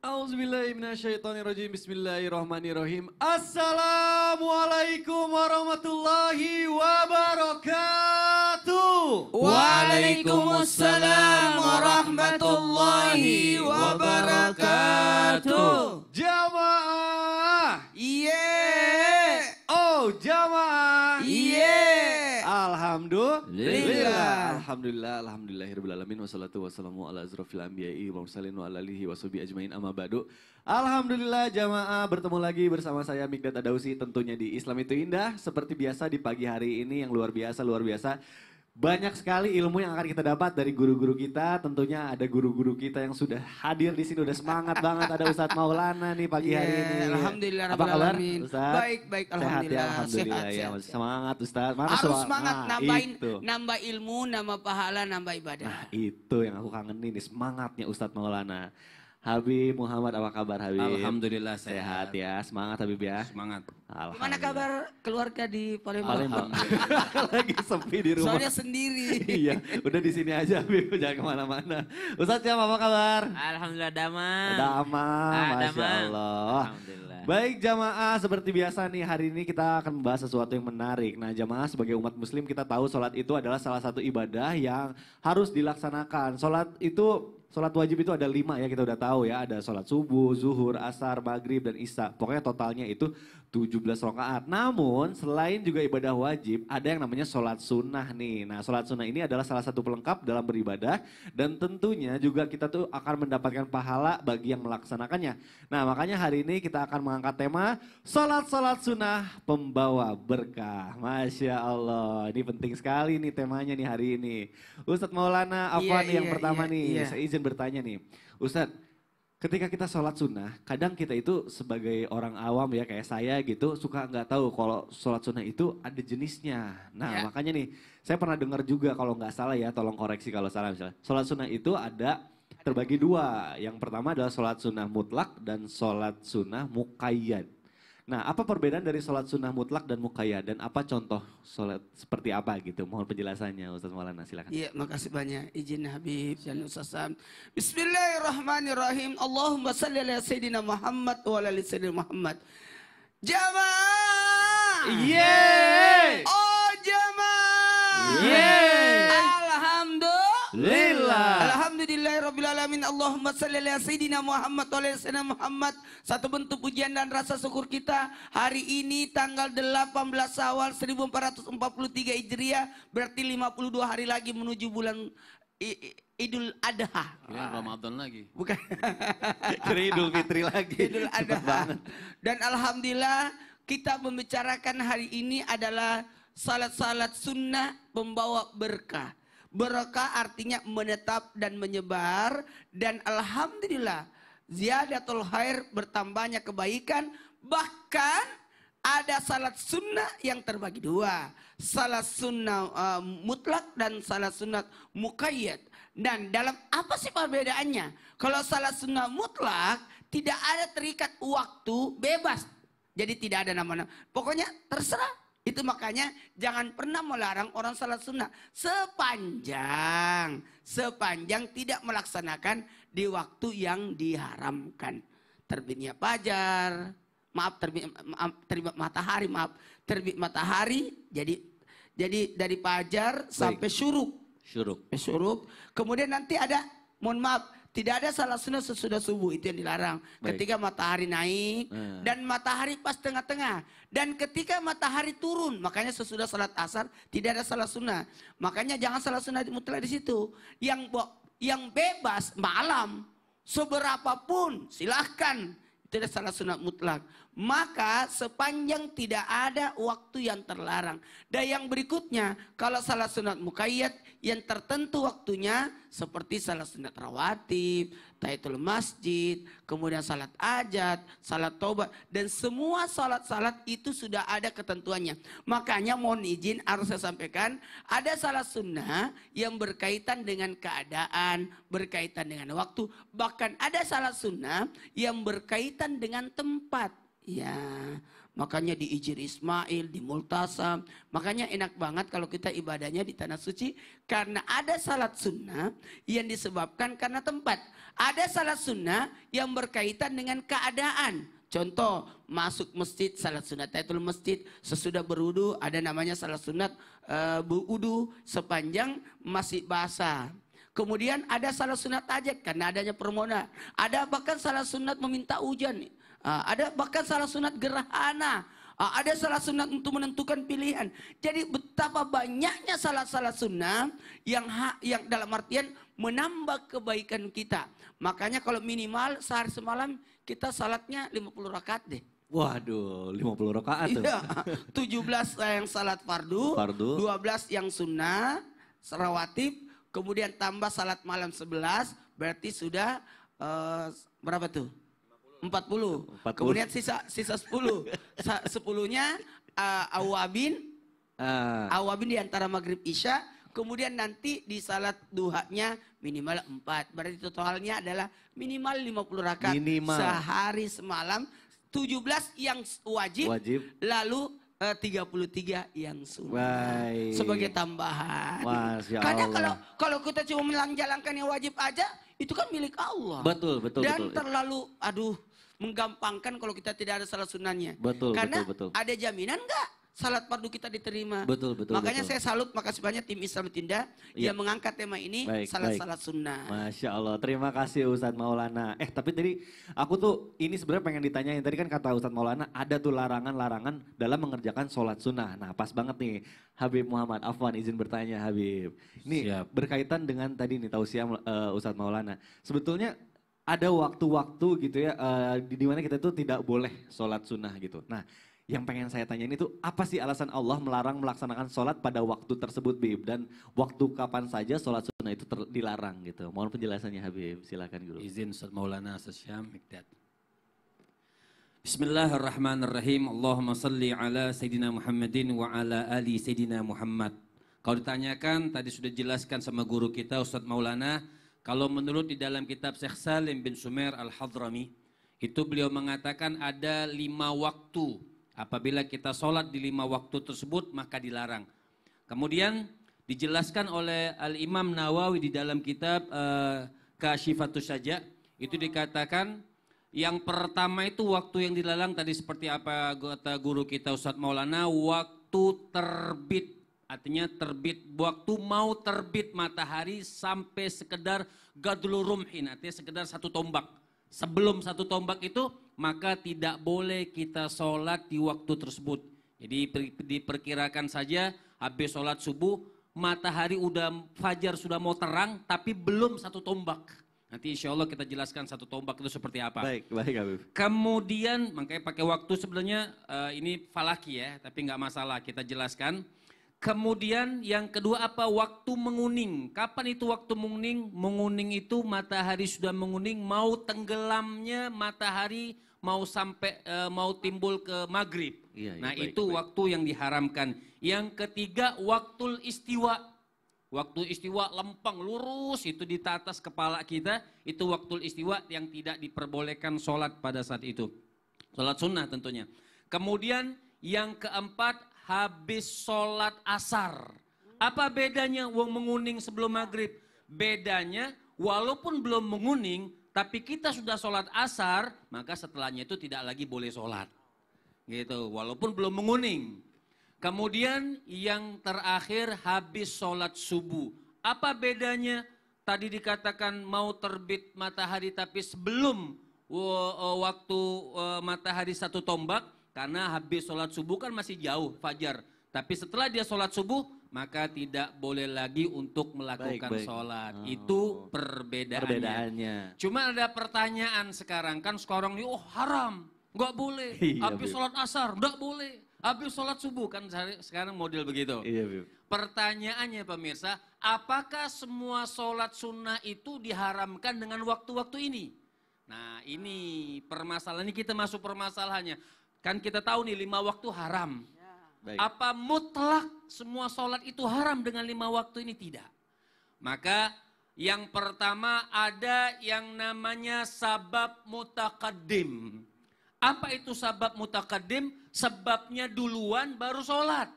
Auzubillahiminasyaitonirrajim. Bismillahirrahmanirrahim. Assalamualaikum warahmatullahi wabarakatuh. Waalaikumsalam warahmatullahi wabarakatuh. Jamaah. Oh jamaah. Alhamdulillahirrabbilalamin. Wassalatu wassalamu ala asrofil anbiya'i wa mursalin wa ala alihi wa sahbihi ajmain amma ba'du. Alhamdulillah jamaah, bertemu lagi bersama saya Mikdad Adausi tentunya di Islam Itu Indah. Seperti biasa di pagi hari ini yang luar biasa. Banyak sekali ilmu yang akan kita dapat dari guru-guru kita. Tentunya ada guru-guru kita yang sudah hadir di sini, udah semangat banget. Ada Ustadz Maulana nih pagi hari ini. Alhamdulillah Apa kabar, Ustadz? Baik, alhamdulillah. Alhamdulillah ya. Semangat Ustadz. Mana Harus soal? semangat, Itu. nambah ilmu, nambah pahala, nambah ibadah. Nah itu yang aku kangenin nih, semangatnya Ustadz Maulana. Habib Muhammad, apa kabar Habib? Alhamdulillah Sehat ya, semangat Habib ya. Semangat. Gimana kabar keluarga di Palembang? Lagi sepi di rumah. Soalnya sendiri. Iya, udah di sini aja Habib, jangan kemana-mana. Ustadz Syam, apa kabar? Alhamdulillah damai. Masya Allah. Alhamdulillah. Baik jamaah, seperti biasa nih hari ini kita akan membahas sesuatu yang menarik. Nah jamaah, sebagai umat muslim kita tahu sholat itu adalah salah satu ibadah yang harus dilaksanakan. Sholat wajib itu ada 5 ya, kita udah tahu ya. Ada sholat subuh, zuhur, asar, maghrib, dan isya. Pokoknya totalnya itu 17 rakaat. Namun selain juga ibadah wajib, ada yang namanya sholat sunnah nih. Nah sholat sunnah ini adalah salah satu pelengkap dalam beribadah. Dan tentunya juga kita tuh akan mendapatkan pahala bagi yang melaksanakannya. Nah makanya hari ini kita akan mengangkat tema sholat sunnah pembawa berkah. Masya Allah, ini penting sekali nih temanya nih hari ini. Ustadz Maulana, apa nih yang pertama nih? Saya izin bertanya nih, Ustadz, ketika kita sholat sunnah, kadang kita itu sebagai orang awam ya kayak saya gitu, suka nggak tahu kalau sholat sunnah itu ada jenisnya. Nah makanya nih, saya pernah dengar juga kalau nggak salah ya, tolong koreksi kalau salah misalnya. Sholat sunnah itu ada terbagi 2. Yang pertama adalah sholat sunnah mutlak dan sholat sunnah muqayyad. Nah apa perbedaan dari sholat sunnah mutlak dan muqayyad dan apa contoh sholat seperti apa gitu? Mohon penjelasannya Ustadz Maulana, silakan. Iya, makasih banyak. Izin Habib dan Ustaz Sam. Bismillahirrahmanirrahim. Allahumma salli ala Sayyidina Muhammad wa ala ali Sayyidina Muhammad. Jamaah. Yeay. Oh jamaah. Yeay. Alhamdulillah. Alhamdulillahirrabbilalamin. Allahumma salli ala Sayyidina Muhammad wa ala ali Sayyidina Muhammad. Satu bentuk pujian dan rasa syukur kita hari ini tanggal 18 Syawal 1443 Hijriah, berarti 52 hari lagi menuju bulan Idul Adha. Kira Ramadan lagi. Bukan. Kira Idul Fitri lagi. Idul Adha. Dan alhamdulillah kita membicarakan hari ini adalah salat-salat sunnah pembawa berkah. Berkah artinya menetap dan menyebar, dan alhamdulillah ziyadatul khair, bertambahnya kebaikan. Bahkan ada salat sunnah yang terbagi 2. Salat sunnah mutlak dan salat sunnah muqayyad. Dan dalam apa sih perbedaannya? Kalau salat sunnah mutlak tidak ada terikat waktu, bebas. Jadi tidak ada nama-nama. Pokoknya terserah. Itu makanya jangan pernah melarang orang salat sunnah sepanjang tidak melaksanakan di waktu yang diharamkan. Terbitnya fajar, terbit matahari, jadi dari fajar sampai syuruk. Kemudian nanti ada, mohon maaf, tidak ada salat sunnah sesudah subuh, itu yang dilarang. Ketika matahari naik dan matahari pas tengah-tengah. Dan ketika matahari turun, makanya sesudah salat asar tidak ada salat sunnah. Makanya jangan salat sunnah mutlak di situ. Yang bebas malam, seberapapun silahkan. Itu ada salat sunnah mutlak. Maka sepanjang tidak ada waktu yang terlarang. Dan yang berikutnya, kalau salat sunat muqayyad yang tertentu waktunya, seperti salat sunat rawatib, tahiyatul masjid, kemudian salat ajat, salat taubat, dan semua salat-salat itu sudah ada ketentuannya. Makanya mohon izin harus saya sampaikan, ada salat sunnah yang berkaitan dengan keadaan, berkaitan dengan waktu, bahkan ada salat sunnah yang berkaitan dengan tempat. Ya, makanya di Ijir Ismail, di Multasam. Makanya enak banget kalau kita ibadahnya di Tanah Suci. Karena ada salat sunnah yang disebabkan karena tempat. Ada salat sunnah yang berkaitan dengan keadaan. Contoh, masuk masjid, salat sunat tahiyatul masjid, sesudah berwudu ada namanya salat sunat wudu sepanjang masih basah. Kemudian ada salat sunat hajat karena adanya permohonan. Ada bahkan salat sunat meminta hujan. Ada bahkan salat sunat gerhana. Ada salat sunat untuk menentukan pilihan. Jadi betapa banyaknya salat-salat sunnah yang dalam artian menambah kebaikan kita. Makanya kalau minimal sehari semalam kita salatnya 50 rakaat deh. Waduh, 50 rakaat tuh. Iya, 17 yang salat fardu, 12 yang sunnah, rawatib, kemudian tambah salat malam 11, berarti sudah berapa tuh? 40. Kemudian sisa 10. 10-nya awabin di antara maghrib isya. Kemudian nanti di salat duhanya minimal 4. Berarti totalnya adalah minimal 50 rakaat. Sehari semalam. 17 yang wajib. Lalu 33 yang sunnah. Sebagai tambahan. Karena kalau kita cuma menjalankan yang wajib aja, itu kan milik Allah. Betul. Dan terlalu menggampangkan kalau kita tidak ada salat sunnahnya. Karena ada jaminan enggak salat fardu kita diterima. Makanya saya salut, makasih banyak tim Islam Tinda yang mengangkat tema ini, salat-salat sunnah. Masya Allah, terima kasih Ustadz Maulana. Tapi tadi aku tuh ini sebenarnya pengen ditanyain. Tadi kan kata Ustadz Maulana ada tuh larangan-larangan dalam mengerjakan sholat sunnah. Nah pas banget nih Habib Muhammad, Afwan izin bertanya Habib. Ini berkaitan dengan tadi nih tausiah Ustadz Maulana. Sebetulnya ada waktu-waktu gitu ya, di mana kita tuh tidak boleh sholat sunnah gitu. Nah yang pengen saya tanyain itu apa sih alasan Allah melarang melaksanakan sholat pada waktu tersebut Bib? Dan waktu kapan saja sholat sunnah itu dilarang gitu. Mohon penjelasannya Habib, silakan Guru. Izin Ustaz Maulana Syam Mikdad. Bismillahirrahmanirrahim. Allahumma salli ala Sayyidina Muhammadin wa ala ali Sayyidina Muhammad. Kalau ditanyakan tadi sudah jelaskan sama guru kita Ustaz Maulana. Kalau menurut di dalam kitab Syekh Salim bin Sumer Al-Hadrami. Itu beliau mengatakan ada 5 waktu. Apabila kita sholat di 5 waktu tersebut maka dilarang. Kemudian dijelaskan oleh Al-Imam Nawawi di dalam kitab Kasyifatus Saja. Itu dikatakan yang pertama itu waktu yang dilarang tadi seperti apa kata guru kita Ustadz Maulana. Waktu terbit, artinya terbit, waktu mau terbit matahari sampai sekedar gadlu rumhin, artinya sekedar 1 tombak. Sebelum 1 tombak itu maka tidak boleh kita sholat di waktu tersebut. Jadi diperkirakan saja habis sholat subuh matahari fajar sudah mau terang tapi belum 1 tombak. Nanti insya Allah kita jelaskan 1 tombak itu seperti apa. Baik Habib. Kemudian makanya pakai waktu sebenarnya ini falaki ya, tapi nggak masalah kita jelaskan. Kemudian yang kedua apa? Waktu menguning. Kapan itu waktu menguning? Menguning itu matahari sudah menguning, mau tenggelamnya matahari, mau sampai mau timbul ke maghrib. Nah itu waktu yang diharamkan. Yang ketiga waktu istiwa. Waktu istiwa lempeng lurus itu di atas kepala kita. Itu waktu istiwa yang tidak diperbolehkan sholat pada saat itu. Sholat sunnah tentunya. Kemudian yang keempat habis sholat asar. Apa bedanya wong menguning sebelum maghrib? Bedanya walaupun belum menguning tapi kita sudah sholat asar maka setelahnya itu tidak lagi boleh sholat. Gitu, walaupun belum menguning. Kemudian yang terakhir habis sholat subuh. Apa bedanya? Tadi dikatakan mau terbit matahari tapi sebelum waktu matahari 1 tombak. Karena habis sholat subuh kan masih jauh fajar. Tapi setelah dia sholat subuh maka tidak boleh lagi untuk melakukan sholat. Itu perbedaannya. Cuma ada pertanyaan sekarang kan sekarang ini haram. Nggak boleh. Habis sholat asar nggak boleh. Habis sholat subuh kan sekarang model begitu. Pertanyaannya pemirsa, apakah semua sholat sunnah itu diharamkan dengan waktu-waktu ini? Nah ini permasalahan, ini kita masuk permasalahannya. Kan kita tahu nih 5 waktu haram. Apa mutlak semua sholat itu haram dengan 5 waktu ini? Tidak. Maka yang pertama ada yang namanya sabab mutaqaddim. Apa itu sabab mutaqaddim? Sebabnya duluan baru sholat.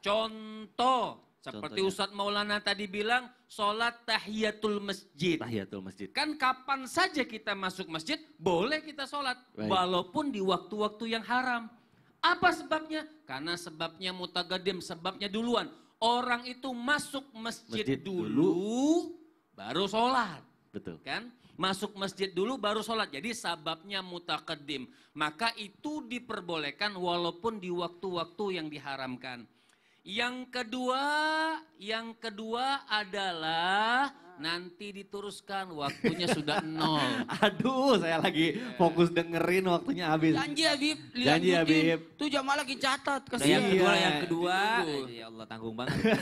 Contoh, seperti Ustadz Maulana tadi bilang, sholat tahiyatul masjid. Tahiyatul masjid. Kan kapan saja kita masuk masjid, boleh kita sholat. Baik. Walaupun di waktu-waktu yang haram. Apa sebabnya? Karena sebabnya mutaqaddim, sebabnya duluan. Orang itu masuk masjid dulu, baru sholat. Betul. Kan? Masuk masjid dulu baru sholat. Jadi sababnya mutaqaddim. Maka itu diperbolehkan walaupun di waktu-waktu yang diharamkan. Yang kedua adalah nanti diteruskan waktunya sudah 0. Aduh, saya lagi fokus dengerin waktunya habis. Janji Habib, Janji Habib. Tuh jamaah lagi catat. Udah Kasihan. yang kedua, ya Allah tanggung banget.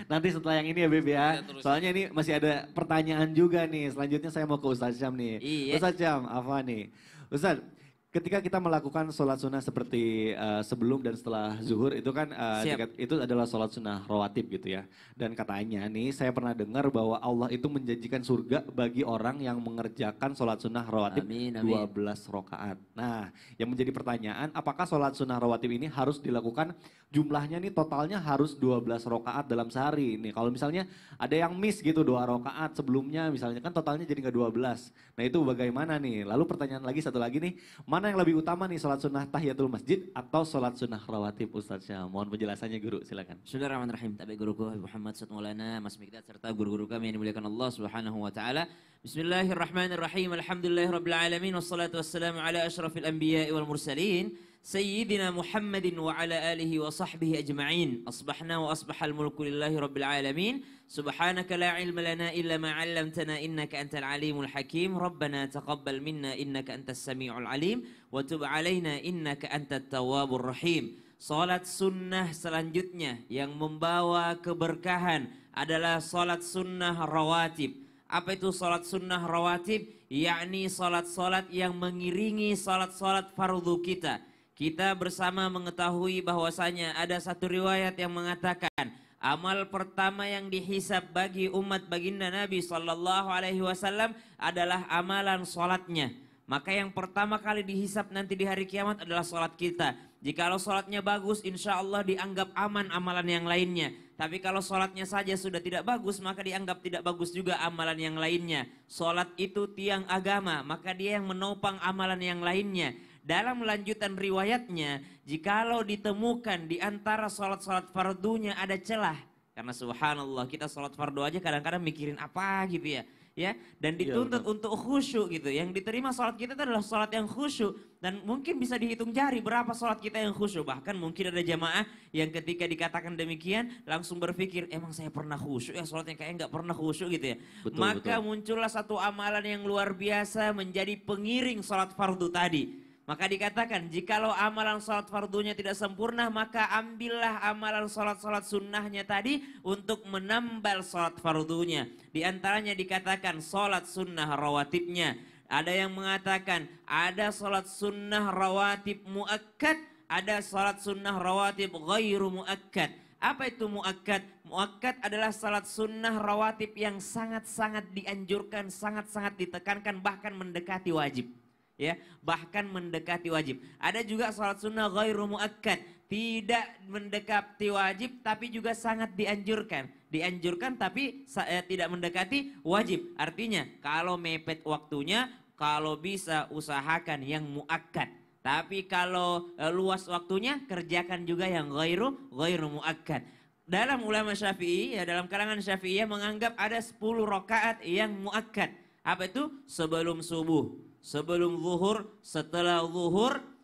Nanti setelah yang ini ya Beb ya. Kita terus. Soalnya ini masih ada pertanyaan juga nih. Selanjutnya saya mau ke Ustadz Syam nih. Iya. Ustadz Syam, apa nih? Ustadz, ketika kita melakukan sholat sunnah seperti sebelum dan setelah zuhur itu kan itu adalah sholat sunnah rawatib gitu ya. Dan katanya nih saya pernah dengar bahwa Allah itu menjanjikan surga bagi orang yang mengerjakan sholat sunnah rawatib Amin, 12 rakaat. Nah yang menjadi pertanyaan apakah sholat sunnah rawatib ini harus dilakukan jumlahnya nih totalnya harus 12 rakaat dalam sehari. Nih kalau misalnya ada yang miss gitu 2 rakaat sebelumnya misalnya kan totalnya jadi nggak 12. Nah itu bagaimana nih? Lalu pertanyaan lagi satu lagi nih, mana yang lebih utama nih sholat sunnah tahiyatul masjid atau sholat sunnah rawatib Ustadz Syam? Mohon penjelasannya guru silakan. Bismillahirrahmanirrahim. Tabi guruku Habib Muhammad Ustadz Maulana Mas Mikdad serta guru-guru kami yang dimuliakan Allah Subhanahu wa taala. Bismillahirrahmanirrahim. Alhamdulillahirabbil alamin wassalatu wassalamu ala asyrafil anbiya'i wal mursalin. Sayyidina Muhammadin wa ala alihi wa sahbihi ajma'in. Asbahna wa asbahal mulku lillahi rabbil alamin. Subhanaka la ilma lana illa ma 'allamtana innaka antal alimul hakim. Rabbana taqabbal minna innaka antas samiul alim wa tub 'alaina innaka antat tawwabur rahim. Salat sunnah selanjutnya yang membawa keberkahan adalah salat sunnah rawatib. Apa itu salat sunnah rawatib? Yakni salat-salat yang mengiringi salat-salat fardu kita. Kita bersama mengetahui bahwasanya ada satu riwayat yang mengatakan amal pertama yang dihisab bagi umat baginda Nabi Sallallahu Alaihi Wasallam adalah amalan sholatnya. Maka yang pertama kali dihisab nanti di hari kiamat adalah sholat kita. Jikalau sholatnya bagus, insya Allah dianggap aman amalan yang lainnya. Tapi kalau sholatnya saja sudah tidak bagus, maka dianggap tidak bagus juga amalan yang lainnya. Sholat itu tiang agama, maka dia yang menopang amalan yang lainnya. Dalam lanjutan riwayatnya, jikalau ditemukan di antara sholat-sholat fardunya ada celah. Karena subhanallah kita sholat fardu aja kadang-kadang mikirin apa gitu ya. Dan dituntut untuk khusyuk gitu. Yang diterima sholat kita itu adalah sholat yang khusyuk. Dan mungkin bisa dihitung jari berapa sholat kita yang khusyuk. Bahkan mungkin ada jamaah yang ketika dikatakan demikian langsung berpikir emang saya pernah khusyuk ya sholatnya kayak nggak pernah khusyuk gitu ya. Maka muncullah satu amalan yang luar biasa menjadi pengiring sholat fardu tadi. Maka dikatakan jikalau amalan sholat fardunya tidak sempurna maka ambillah amalan sholat-sholat sunnahnya tadi untuk menambal sholat fardunya. Di antaranya dikatakan sholat sunnah rawatibnya. Ada yang mengatakan ada sholat sunnah rawatib muakkad, ada sholat sunnah rawatib ghairu muakkad. Apa itu muakkad? Muakkad adalah salat sunnah rawatib yang sangat-sangat dianjurkan, sangat-sangat ditekankan bahkan mendekati wajib. Ya, bahkan mendekati wajib. Ada juga salat sunnah ghairu muakkad, tidak mendekati wajib tapi juga sangat dianjurkan. Dianjurkan tapi tidak mendekati wajib. Artinya kalau mepet waktunya, kalau bisa usahakan yang muakkad. Tapi kalau luas waktunya kerjakan juga yang ghairu muakkad. Dalam ulama Syafi'i, ya dalam kalangan Syafi'iyah menganggap ada 10 rakaat yang muakkad. Apa itu? Sebelum subuh, sebelum zuhur,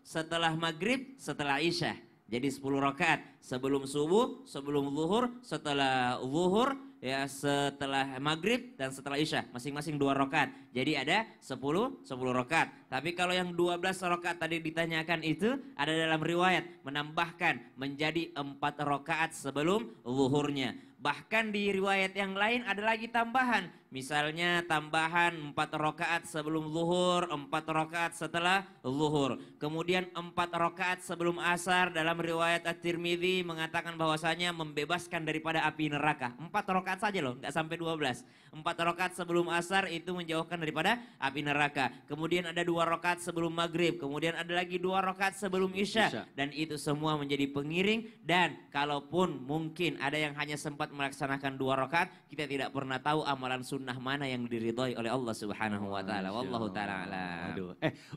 setelah maghrib, setelah isya. Jadi 10 rakaat sebelum subuh, sebelum zuhur, setelah zuhur, ya setelah maghrib dan setelah isya. Masing-masing 2 rakaat. Jadi ada 10 rakaat. Tapi kalau yang 12 rakaat tadi ditanyakan itu ada dalam riwayat menambahkan menjadi 4 rakaat sebelum zuhurnya. Bahkan di riwayat yang lain ada lagi tambahan Misalnya tambahan 4 rakaat sebelum zuhur, 4 rakaat setelah zuhur. Kemudian 4 rakaat sebelum asar, dalam riwayat At-Tirmidzi mengatakan bahwasanya membebaskan daripada api neraka. 4 rakaat saja loh, nggak sampai 12. 4 rakaat sebelum asar itu menjauhkan daripada api neraka. Kemudian ada 2 rakaat sebelum maghrib. Kemudian ada lagi 2 rakaat sebelum isya. Dan itu semua menjadi pengiring. Dan kalaupun mungkin ada yang hanya sempat melaksanakan 2 rakaat, kita tidak pernah tahu amalan sunnah mana yang diridhoi oleh Allah Subhanahu wa taala. Wallahu taala alam. Aduh.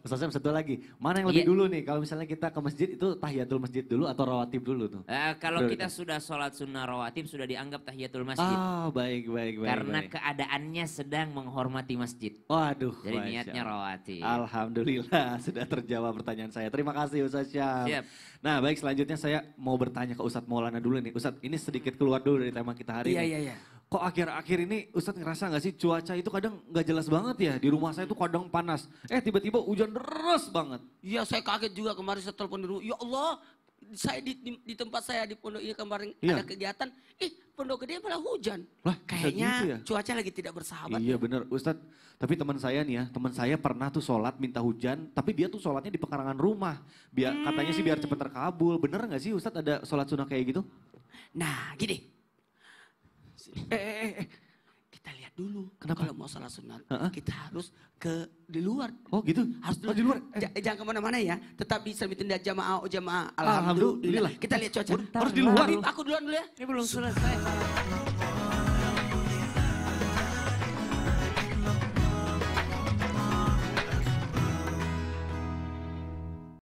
Ustaz Sam, satu lagi. Mana yang lebih dulu nih? Kalau misalnya kita ke masjid itu tahiyatul masjid dulu atau rawatib dulu tuh? Kalau kita sudah sholat sunnah rawatib sudah dianggap tahiyatul masjid. Baik. Karena keadaannya sedang menghormati masjid. Waduh. Jadi niatnya rawatib. Alhamdulillah sudah terjawab pertanyaan saya. Terima kasih Ustaz Syam. Siap. Nah baik, selanjutnya saya mau bertanya ke Ustadz Maulana dulu nih. Ustadz, ini sedikit keluar dulu dari tema kita hari ini. Iya. Kok akhir-akhir ini Ustadz ngerasa gak sih cuaca itu kadang gak jelas banget ya? Di rumah saya tuh kadang panas. Tiba-tiba hujan deras banget. Iya, saya kaget juga kemarin saya telepon di rumah. Ya Allah, saya di tempat saya di pondok ini kemarin ada kegiatan. Pondok gede malah hujan. Lah, kayaknya gitu ya? cuaca lagi tidak bersahabat. Iya bener Ustadz. Tapi teman saya nih ya, teman saya pernah tuh sholat minta hujan. Tapi dia tuh sholatnya di pekarangan rumah. Katanya sih biar cepat terkabul. Bener gak sih Ustadz ada sholat sunnah kayak gitu? Nah gini. Kita lihat dulu. Kenapa? Kalau mau sholat sunat, kita harus di luar. Oh gitu? Harus di luar? Jangan kemana-mana ya. Tetap di Sarbitinda jamaah. Alhamdulillah. Kita lihat cuaca. Harus di luar. Aku duluan dulu ya. Ini belum selesai.